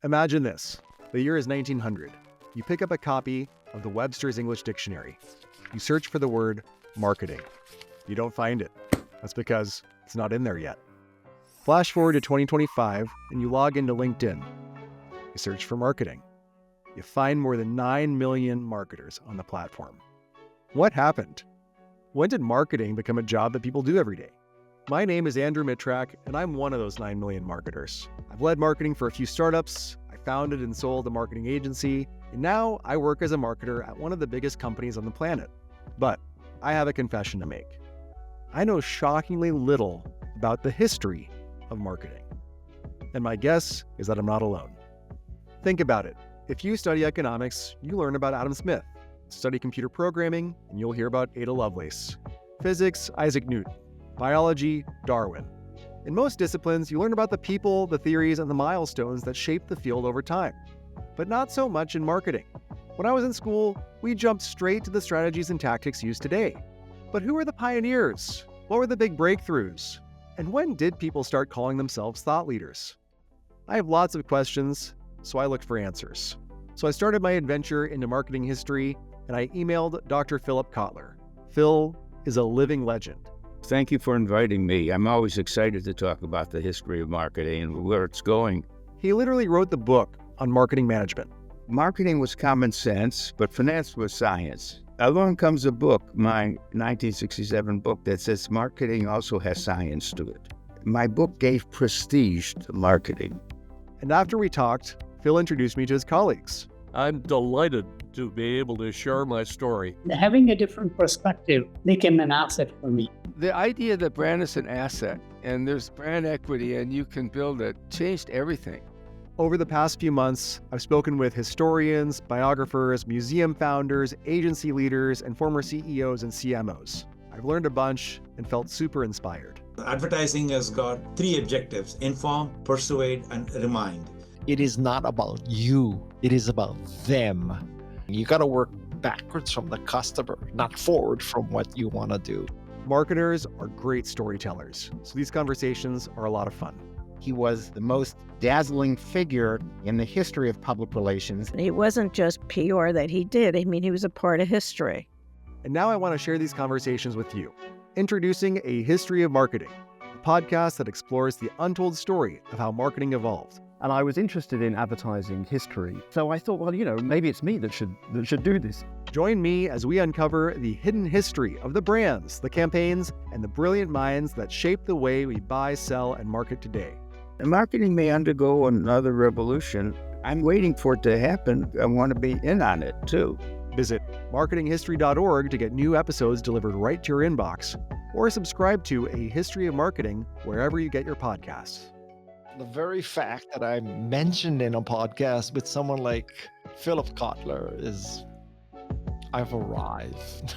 Imagine this. The year is 1900. You pick up a copy of the Webster's English Dictionary. You search for the word marketing. You don't find it. That's because it's not in there yet. Flash forward to 2025 and you log into LinkedIn. You search for marketing. You find more than 9 million marketers on the platform. What happened? When did marketing become a job that people do every day? My name is Andrew Mitrak, and I'm one of those 9 million marketers. I've led marketing for a few startups, I founded and sold a marketing agency, and now I work as a marketer at one of the biggest companies on the planet. But I have a confession to make. I know shockingly little about the history of marketing. And my guess is that I'm not alone. Think about it. If you study economics, you learn about Adam Smith. Study computer programming, and you'll hear about Ada Lovelace. Physics, Isaac Newton. Biology, Darwin. In most disciplines, you learn about the people, the theories, and the milestones that shape the field over time. But not so much in marketing. When I was in school, we jumped straight to the strategies and tactics used today. But who were the pioneers? What were the big breakthroughs? And when did people start calling themselves thought leaders? I have lots of questions, so I looked for answers. So I started my adventure into marketing history, and I emailed Dr. Philip Kotler. Phil is a living legend. Thank you for inviting me. I'm always excited to talk about the history of marketing and where it's going. He literally wrote the book on marketing management. Marketing was common sense, but finance was science. Along comes a book, my 1967 book, that says marketing also has science to it. My book gave prestige to marketing. And after we talked, Phil introduced me to his colleagues. I'm delighted to be able to share my story. Having a different perspective became an asset for me. The idea that brand is an asset and there's brand equity and you can build it changed everything. Over the past few months, I've spoken with historians, biographers, museum founders, agency leaders, and former CEOs and CMOs. I've learned a bunch and felt super inspired. Advertising has got 3 objectives: inform, persuade, and remind. It is not about you, it is about them. You got to work backwards from the customer, not forward from what you want to do. Marketers are great storytellers, so these conversations are a lot of fun. He was the most dazzling figure in the history of public relations. It wasn't just PR that he did. I mean, he was a part of history. And now I want to share these conversations with you. Introducing A History of Marketing, a podcast that explores the untold story of how marketing evolved. And I was interested in advertising history. So I thought, well, maybe it's me that should do this. Join me as we uncover the hidden history of the brands, the campaigns, and the brilliant minds that shape the way we buy, sell, and market today. And marketing may undergo another revolution. I'm waiting for it to happen. I want to be in on it, too. Visit marketinghistory.org to get new episodes delivered right to your inbox, or subscribe to A History of Marketing wherever you get your podcasts. The very fact that I'm mentioned in a podcast with someone like Philip Kotler is, I've arrived.